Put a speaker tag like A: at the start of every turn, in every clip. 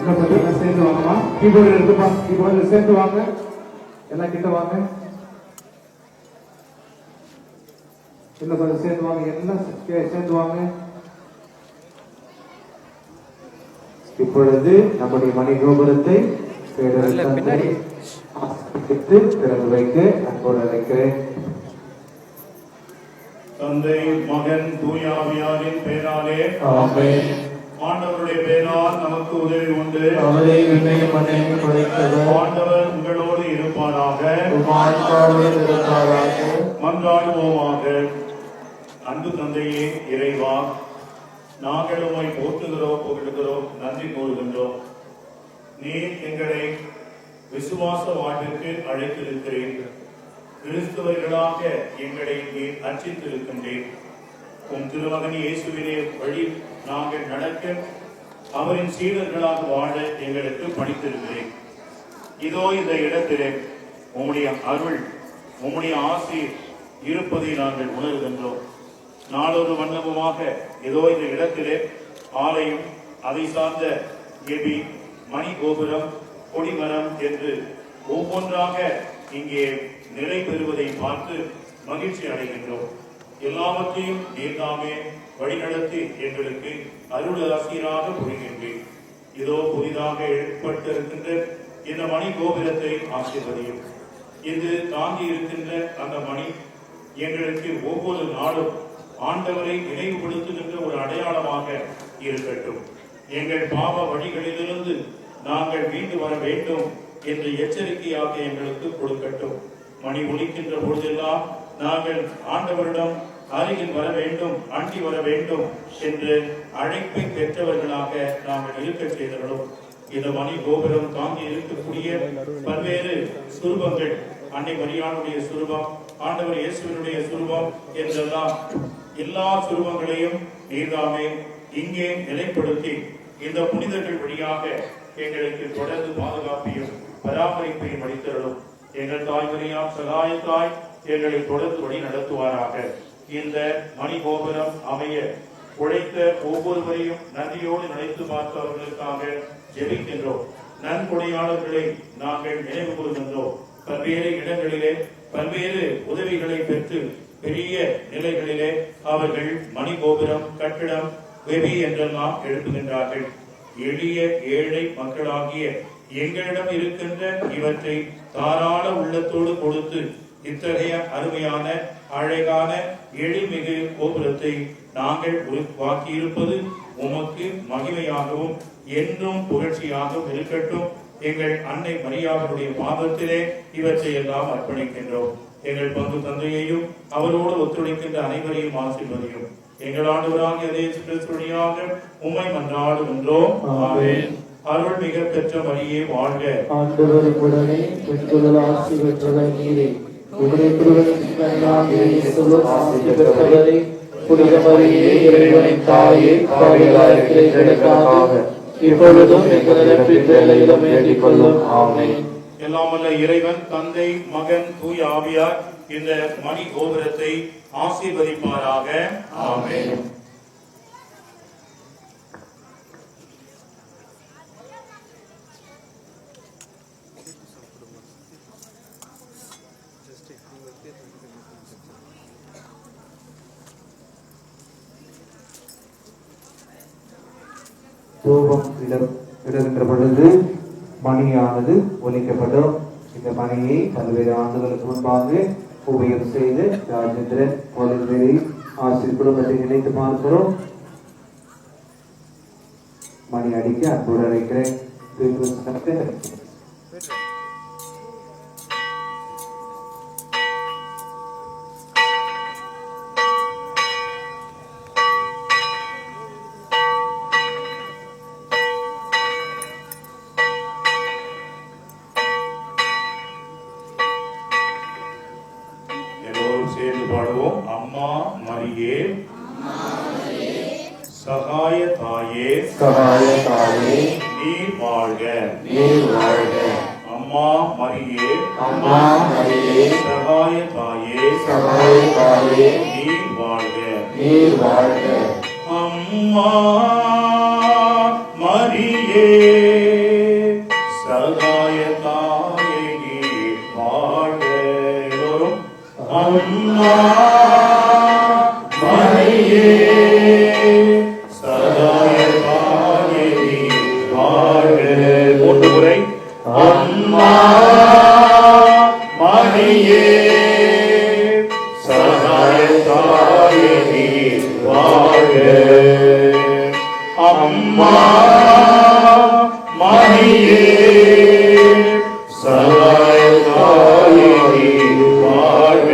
A: என்ன பண்றீங்க? சேர்ந்து வாங்கம்மா. கீபோர்டு இருக்குமா? கீபோர்டு சேர்ந்து வாங்க. எல்லாம் கிட்ட வாங்க. இன்னும் கொஞ்சம் சேர்ந்து வாங்க. எல்லாம் சேர்ந்து வாங்க. இப்பொழுது நம்முடைய மணி கோபுரத்தை திறந்து வைக்க அன்போடு அழைக்கிறேன்.
B: தந்தை, மகன், தூய ஆவியாரின் பெயராலே ஆமென். ஆண்டவருடைய பெயரால் நமக்கு உதவி உண்டு.
C: அவரை விண்ணையும் மண்ணையும் படைத்தவர்.
B: ஆண்டவர் உங்களோடு இருப்பாராக. மன்றாடுவோமாக. அன்பு தந்தையே இறைவா, நாங்கள் உம்மை போற்றுகிறோம், புகழுகிறோம், நன்றி கூறுகின்றோம். நீர் எங்களை விசுவாச வாழ்விற்கு அழைத்திருக்கிறேன். கிறிஸ்தவர்களாக எங்களை நீர் அர்ச்சித்திருக்கின்றேன். உம் திருமகன் இயேசுவினே வழி நாங்கள் நடக்க, அவரின் சீடர்களாக வாழ எங்களுக்கு பணித்திருக்கிறேன். இதோ இந்த இடத்திலே உம்முடைய அருள், உம்முடைய ஆசி இருப்பதை நாங்கள் உணர்கின்றோம். நாளொரு வண்ணமுமாக இதோ இந்த இடத்திலே ஆலயம், அதை சார்ந்த எபி, மணி கோபுரம், கொடிமரம் என்று ஒவ்வொன்றாக இங்கே நிலை பெறுவதை பார்த்து மகிழ்ச்சி அடைகின்றோம். எல்லாவற்றையும் நீர்தாமே வழிநடத்தி எங்களுக்கு அருள் ஆசிரியராக புரிகின்றேன். இதோ புதிதாக ஏற்பட்டிருக்கின்ற இந்த மணி கோபுரத்தை ஆசீர்வதியும். இது தாங்கி இருக்கின்ற அந்த மணி எங்களுக்கு ஒவ்வொரு நாளும் ஆண்டவரை நினைவுபடுத்துகின்ற ஒரு அடையாளமாக இருக்கட்டும். எங்கள் பாவ வழிகளிலிருந்து நாங்கள் மீண்டு வர வேண்டும் என்று எச்சரிக்கையாக எங்களுக்கு கொடுக்கட்டும். மணி ஒலிக்கின்ற பொழுதெல்லாம் நாங்கள் ஆண்டவரிடம் அருகில் வர வேண்டும், அண்டி வர வேண்டும் என்று அழைப்பை பெற்றவர்களாக நாங்கள் இருக்க செய்தவர்களும். இந்த மணி கோபுரம் தாங்கி இருக்கக்கூடிய பல்வேறு சுரூபங்கள், அன்னை மரியாளுடைய சுரூபம், ஆண்டவர் இயேசுவினுடைய சுரூபம் என்றெல்லாம் எல்லா சுரூபங்களையும் நீர்தாமே இங்கே நிலைப்படுத்தி இந்த புனிதர்கள் வழியாக எங்களுக்கு தொடர்ந்து பாதுகாப்பையும் பராமரிப்பையும் அளித்தருளும். எங்கள் தாய்மரியாம் சகாயத்தாய் எங்களை தொடர்ந்து வழி நடத்துவாராக. இந்த மணி கோபுரம் அமைய உழைத்த ஒவ்வொருவரையும் நன்றியோடு நினைத்து பார்த்தவர்களுக்காக ஜெபிக்கின்றோம். நன்கொடையாளர்களை நாங்கள் நினைவு கூறுகின்றோம். பல்வேறு இடங்களிலே பல்வேறு உதவிகளை பெற்று பெரிய நிலைகளிலே அவர்கள் மணி கோபுரம், கட்டிடம், வெவி என்றெல்லாம் எழுப்புகின்றார்கள். எளிய ஏழை மக்களாகிய எங்களிடம் இருக்கின்ற இவற்றை தாராள உள்ளத்தோடு கொடுத்து இத்தகைய அருமையான அழகான எழில்மிகு கோபுரத்தை நாங்கள் உருவாக்கியிருப்பது உமக்கு மகிமையாகவும் என்றும் புகழ்ச்சியாகவும் இருக்கட்டும். எங்கள் அன்னை மரியாளுடைய பாதத்திலே இவற்றை எல்லாம் அர்ப்பணிக்கின்றோம். எங்கள் பங்கு தந்தையையும் அவரோடு ஒத்துழைக்கின்ற அனைவரையும் ஆசீர்வதியும். எங்கள் ஆண்டவராகிய இயேசு கிறிஸ்துவினாக உம்மை மன்றாடுகின்றோம். ஆமென். அருள் மிக பெற்ற மரியே வாழ்க.
C: ஆண்டவர் உடனே பெண்களுள் ஆசி பெற்றவர் நீரே. உம்முடைய திருவருளின் கனியாகிய இயேசுவும் ஆசி பெற்றவரே. புனித மரியே, இறைவனின் தாயே, பாவிகளாய் இருக்கிற எங்களுக்காக இப்பொழுதும் எங்கள் இறப்பின் வேளையிலும் வேண்டிக் கொள்ளும். ஆமென்.
B: எல்லாம் வல்ல இறைவன் தந்தை, மகன், தூய ஆவியார் இந்த மணி கோபுரத்தை ஆசீர்வதிப்பாராக. ஆமென்.
A: தூபம் இடுகின்ற பொழுது மணியானது ஒலிக்கப்படும். இந்த மணியை பல்வேறு ஆண்டுகளுக்கு முன்பாக உபயோகம் செய்து ராஜேந்திரன் போலவேரி ஆசிரியர் குடும்பத்தை நினைத்து பார்க்கிறோம். மணி அடிக்க அன்போடு அழைக்கிறேன்.
B: சேர்ந்து பாடுவோம். அம்மா மரியே, சகாய தாயே,
C: சகாய தாயே,
B: நீர் வாழ்க,
C: நீர் வாழ்க.
B: அம்மா மரியே,
C: அம்மா மரியே,
B: சகாய தாயே,
C: சகாய தாயே,
B: நீர் வாழ்க,
C: நீர் வாழ்க.
B: அம்மா மரியே, அம்மா மரியே சகாய தாயே நீ வாழ்க. மூன்று முறை. அம்மா மரியே சகாய தாயே நீ வாழ்க. அம்மா மரியே சகாய தாயே நீ வாழ்க.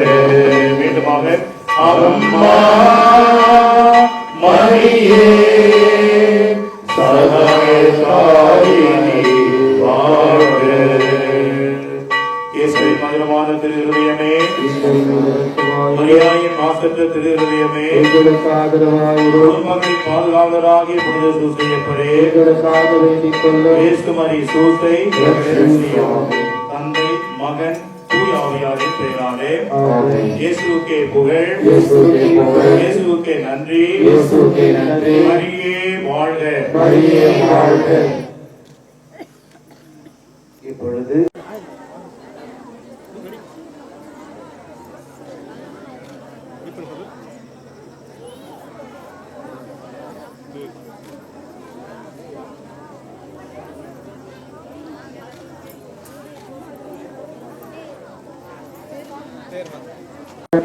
B: மீண்டுமாக. அம்மா மரியே சகாய தாயே நீ வாழ்க. இயேசுவின் மதுரமான திரு இருதயமே, மரியாயின் மாசற்ற திரு இருதயமே, குடும்பங்களை பாதுகாவலராகிய புனித சூசையப்பரே, இயேசு மரி சூசை தந்தை மகன் தூய ஆவியாரின் பெயராலே இயேசுவுக்கே புகழ், இயேசுவுக்கே நன்றி. மரியே வாழ்க.
A: இப்பொழுது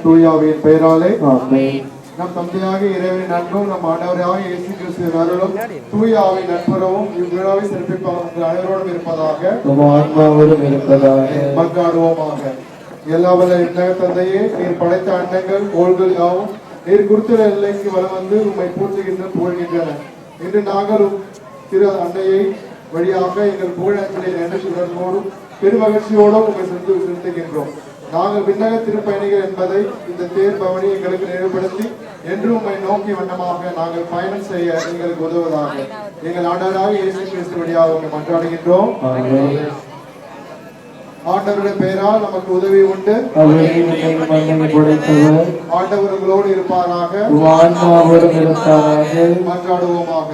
A: தூயாவின் பெயராலே நம் தந்தையாக இறைவனின் அன்பும் நம் ஆண்டவராக இயேசு கிறிஸ்துவின் அருளும் தூயாவின் நட்புறவும் இவ்விழாவை சிறப்பிப்பவர் உங்கள் அனைவரோடும் இருப்பதாக மன்றாடுவோமாக. எல்லாவல்ல விண்ணக தந்தையே, நீர் படைத்த அண்டங்கள் கோள்கள் யாவும் நீர் குறித்த எல்லைக்கு வலம் வந்து உம்மை போற்றுகின்ற புகழ்கின்றன. இன்று நாங்கள் திரு அன்னையை வழியாக எங்கள் புகழஞ்சலை நன்றி சுடரோடும் பெருமகிழ்ச்சியோடும் உண்மை செலுத்துகின்றோம். நாங்கள் விண்ணக திருப்பயணிகள் என்பதை இந்த தேர் பவனி எங்களுக்கு நினைவுபடுத்தி என்றும் உம்மை நோக்கி வண்ணமாக நாங்கள் பயணம் செய்ய எங்களுக்கு உதவுவதாக எங்கள் ஆண்டவராக இயேசு கிறிஸ்து வழியாக உங்களை மன்றாடுகின்றோம். ஆண்டவருடைய பெயரால் நமக்கு உதவி உண்டு. ஆண்டவர் உங்களோடு இருப்பாராக. மன்றாடுவோமாக.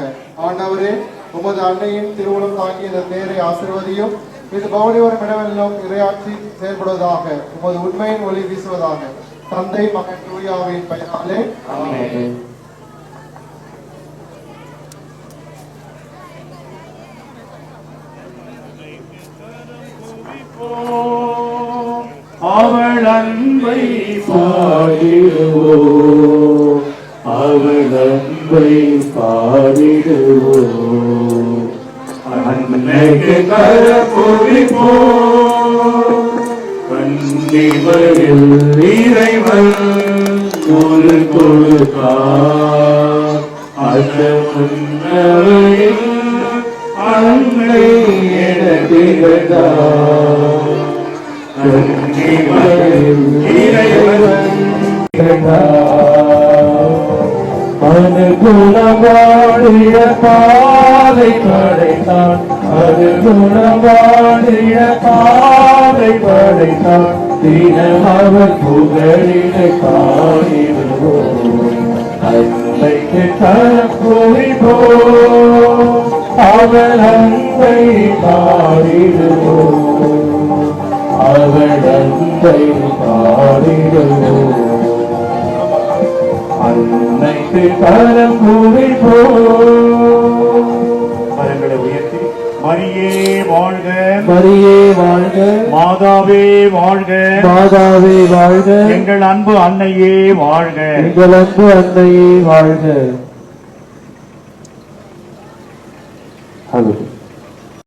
A: ஆண்டவரே, உமது அன்னையின் திருவுளம் தாங்கி இந்த தேரை ஆசீர்வதியும். இது பவனி வரும் இடமெல்லாம் இறையாட்சி செயல்படுவதாக, உமது உண்மையின் ஒளி வீசுவதாக. தந்தை மகன் தூயாவின் பெயராலே ஆமென்.
B: அவள் அன்பை பாடிடுவோம், அவள் அன்பை பாடிடுவோம். அன்னைக்கு கரப்பொழிப்போம், கன்னிமையில் இறைவன் ஒரு கொடுத்தார். அந்த முன்னவையில் அன்னை என திகழ்ந்தார். கன்னிமையில் இறைவன்
C: அனுகுணமாடிய பாதை படைத்தான், அனுகுணமாடிய பாதை படைத்தான். தினம் அவர் புகழினை பாடிடுவோம், அன்னைக்கு கரப்பொழிப்போம், அவள் அன்பை பாடிடுவோம், அவள் அன்பை பாடிடுவோம். அன்னைக்கு கரம் கூறிப்போம்.
B: கரங்களை உயர்த்தி மரியே வாழ்க,
C: மரியே வாழ்க,
B: மாதாவே வாழ்க,
C: மாதாவே வாழ்க,
B: எங்கள் அன்பு அன்னையே வாழ்க,
C: எங்கள் அன்பு அன்னையே வாழ்க.